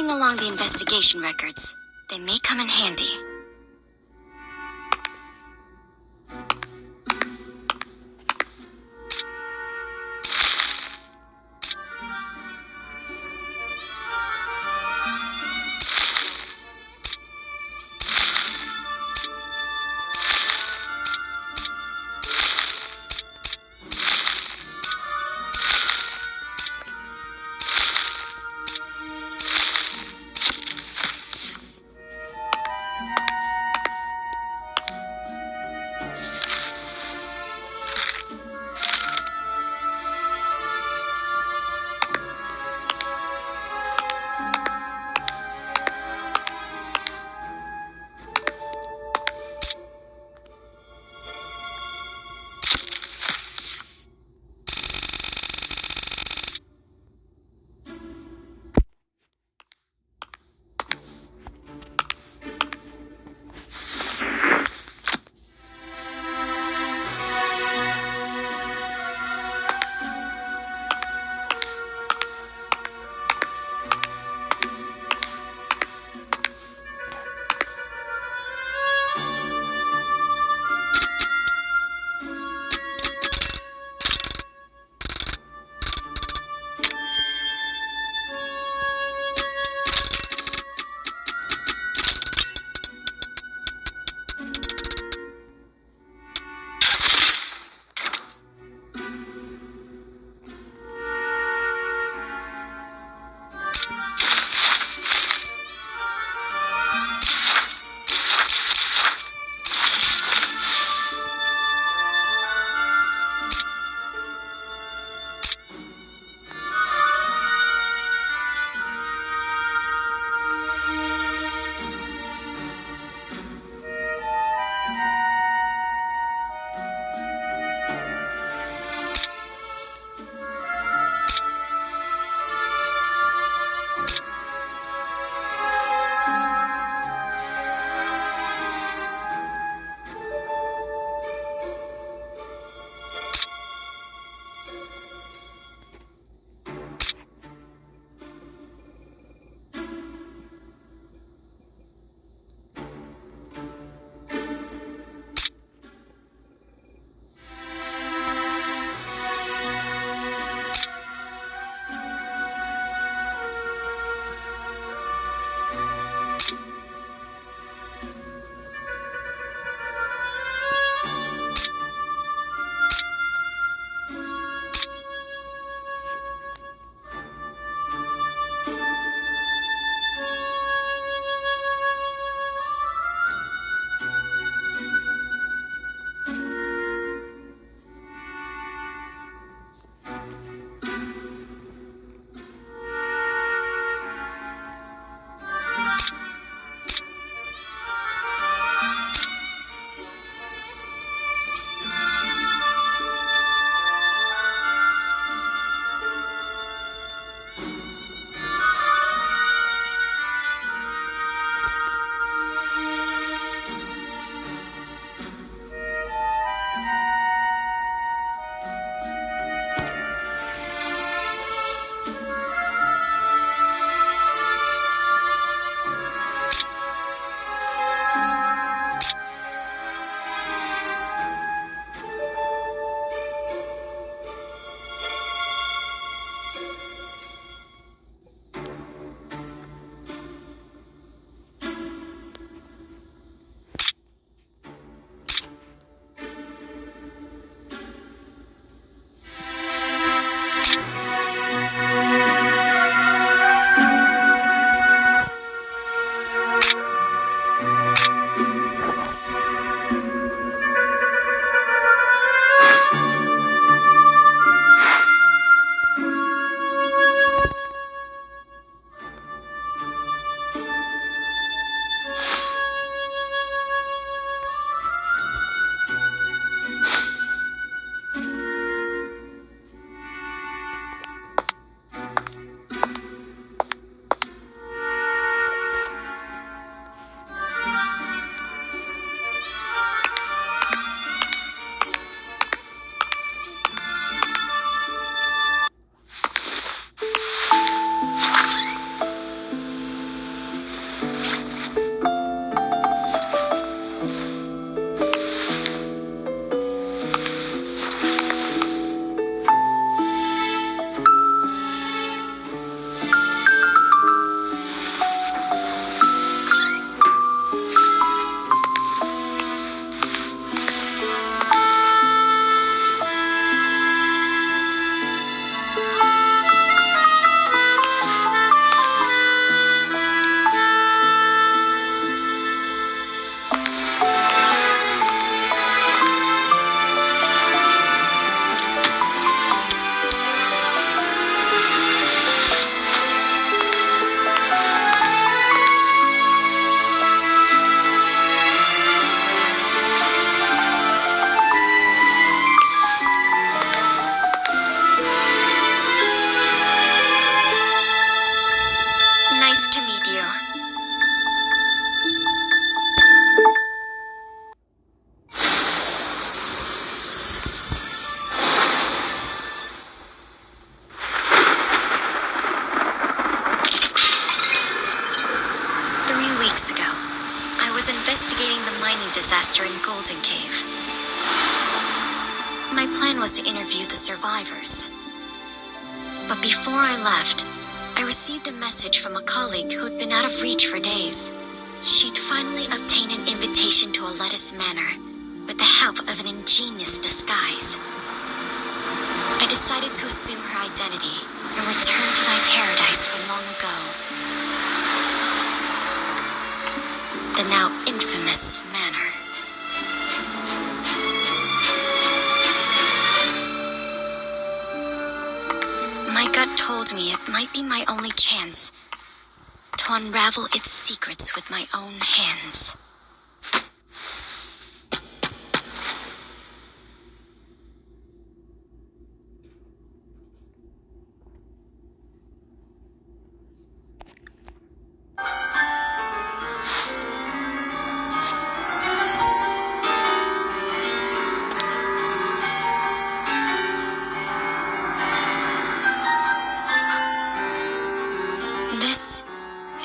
looking along the investigation records. They may come in handy. was investigating the mining disaster in Golden Cave. My plan was to interview the survivors. But before I left, I received a message from a colleague who'd been out of reach for days. She'd finally obtained an invitation to Alettis Manor, with the help of an ingenious disguise. I decided to assume her identity and return to my paradise from long ago. The now infamous manor. My gut told me it might be my only chance to unravel its secrets with my own hands. This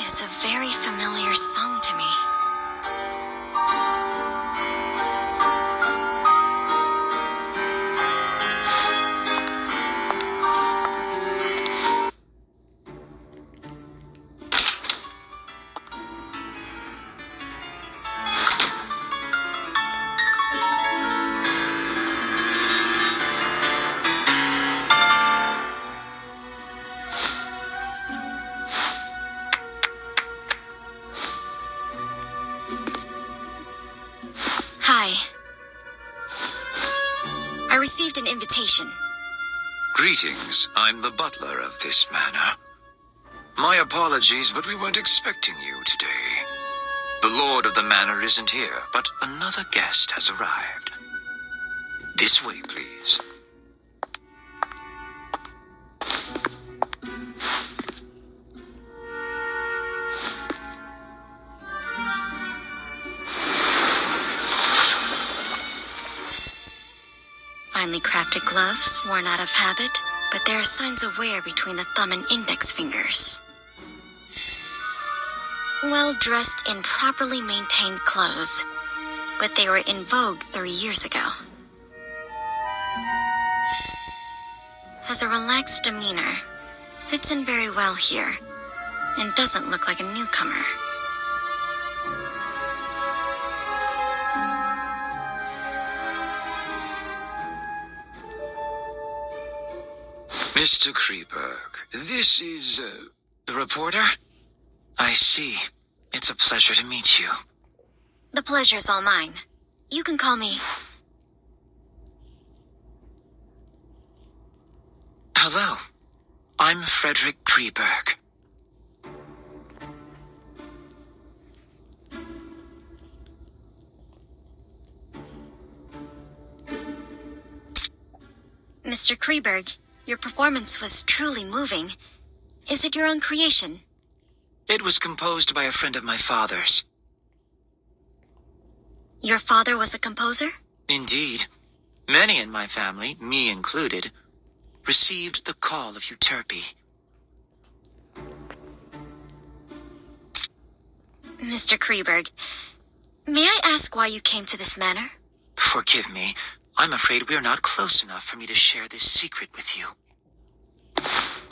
is a very familiar song to me. Hi. I received an invitation. Greetings, I'm the butler of this manor. My apologies, but we weren't expecting you today. The lord of the manor isn't here, but another guest has arrived. This way, please. Finely crafted gloves, worn out of habit, but there are signs of wear between the thumb and index fingers. Well dressed in properly maintained clothes, but they were in vogue 3 years ago. Has a relaxed demeanor, fits in very well here, and doesn't look like a newcomer. Mr. Kreeberg, this is, the reporter? I see. It's a pleasure to meet you. The pleasure's all mine. You can call me... Hello. I'm Frederick Kreeberg. Mr. Kreeberg, your performance was truly moving. Is it your own creation? It was composed by a friend of my father's. Your father was a composer? Indeed. Many in my family, me included, received the call of Euterpe. Mr. Kreeberg, may I ask why you came to this manor? Forgive me. I'm afraid we're not close enough for me to share this secret with you.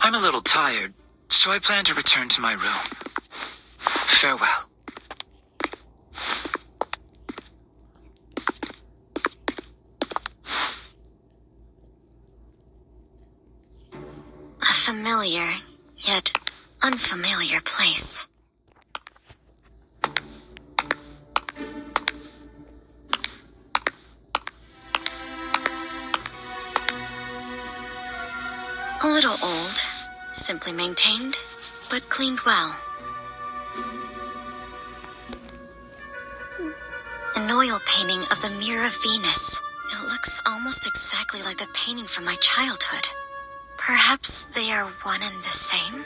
I'm a little tired, so I plan to return to my room. Farewell. A familiar, yet unfamiliar place. A little old, simply maintained, but cleaned well. An oil painting of the Mirror of Venus. It looks almost exactly like the painting from my childhood. Perhaps they are one and the same?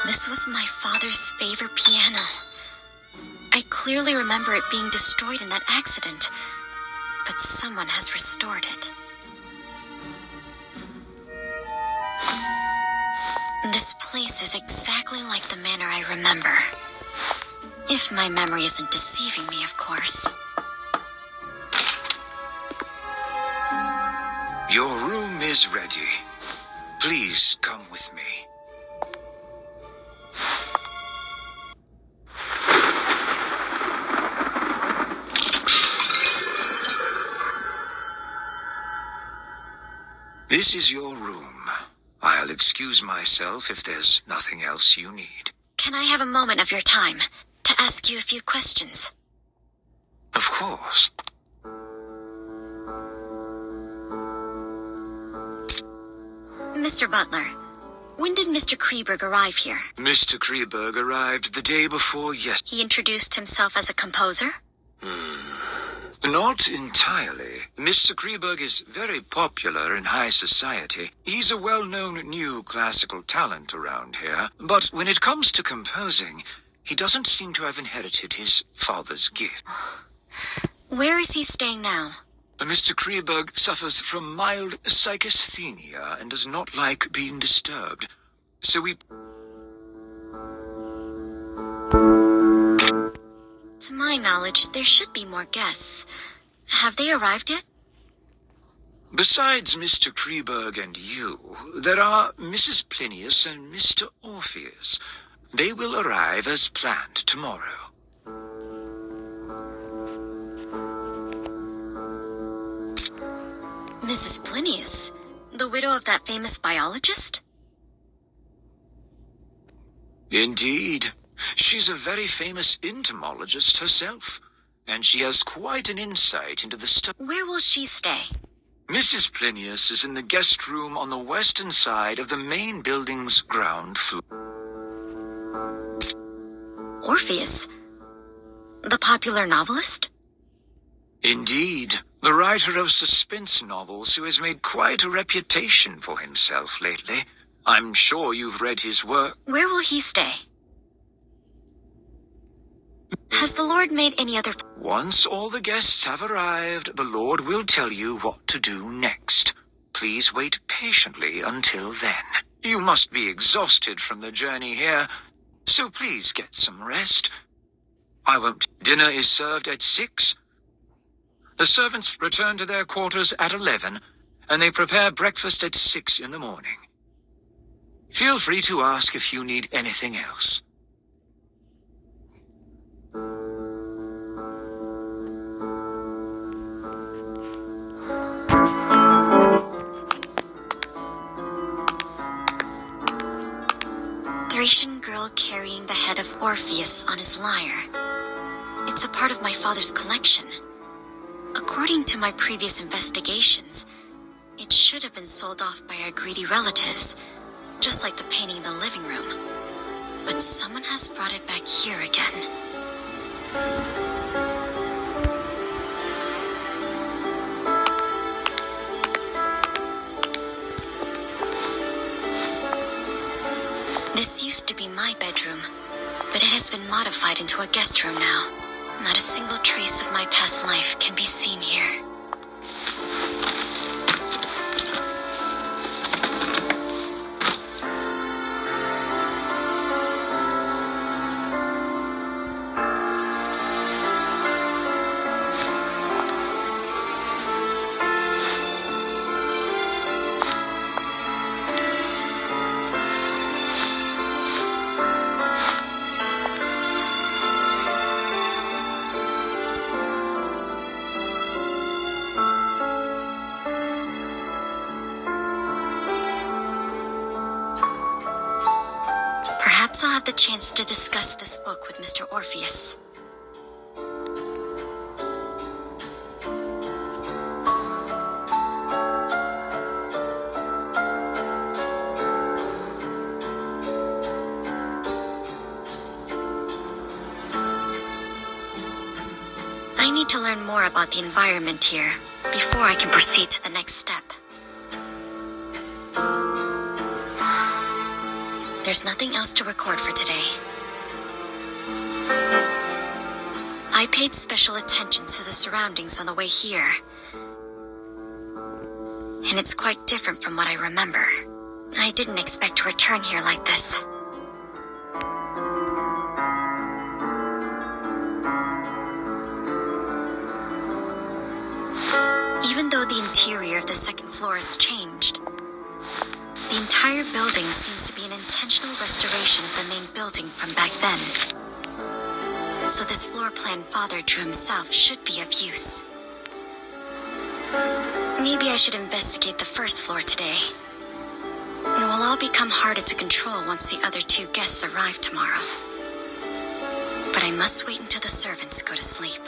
This was my father's favorite piano. I clearly remember it being destroyed in that accident, but someone has restored it. This place is exactly like the manor I remember. If my memory isn't deceiving me, of course. Your room is ready. Please come with me. This is your room. I'll excuse myself if there's nothing else you need. Can I have a moment of your time to ask you a few questions? Of course. Mr. Butler, when did Mr. Kreberg arrive here? Mr. Kreberg arrived the day before yesterday. He introduced himself as a composer? Not entirely. Mr. Kreberg is very popular in high society. He's a well-known new classical talent around here. But when it comes to composing, he doesn't seem to have inherited his father's gift. Where is he staying now? Mr. Kreberg suffers from mild psychasthenia and does not like being disturbed. So we... To my knowledge, there should be more guests. Have they arrived yet? Besides Mr. Kreberg and you, there are Mrs. Plinius and Mr. Orpheus. They will arrive as planned tomorrow. Mrs. Plinius, the widow of that famous biologist? Indeed. She's a very famous entomologist herself, and she has quite an insight into the stuff. Where will she stay? Mrs. Plinius is in the guest room on the western side of the main building's ground floor. Orpheus? The popular novelist? Indeed, the writer of suspense novels who has made quite a reputation for himself lately. I'm sure you've read his work. Where will he stay? Has the Lord made any other... Once all the guests have arrived, the Lord will tell you what to do next. Please wait patiently until then. You must be exhausted from the journey here, so please get some rest. Dinner is served at 6. The servants return to their quarters at 11, and they prepare breakfast at 6 in the morning. Feel free to ask if you need anything else. Thracian girl carrying the head of Orpheus on his lyre. It's a part of my father's collection. According to my previous investigations, it should have been sold off by our greedy relatives, just like the painting in the living room. But someone has brought it back here again. This used to be my bedroom, but it has been modified into a guest room now. Not a single trace of my past life can be seen here. Perhaps I'll have the chance to discuss this book with Mr. Orpheus. I need to learn more about the environment here before I can proceed to the next step. There's nothing else to record for today. I paid special attention to the surroundings on the way here. And it's quite different from what I remember. I didn't expect to return here like this. Even though the interior of the second floor has changed, the entire building seems to be an intentional restoration of the main building from back then. So this floor plan Father drew himself should be of use. Maybe I should investigate the first floor today. It will all become harder to control once the other two guests arrive tomorrow. But I must wait until the servants go to sleep.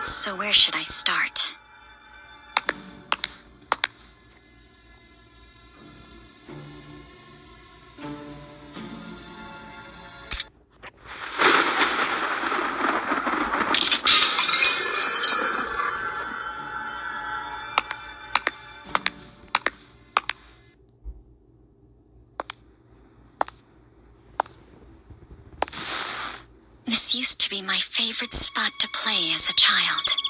So where should I start? This used to be my favorite spot to play as a child.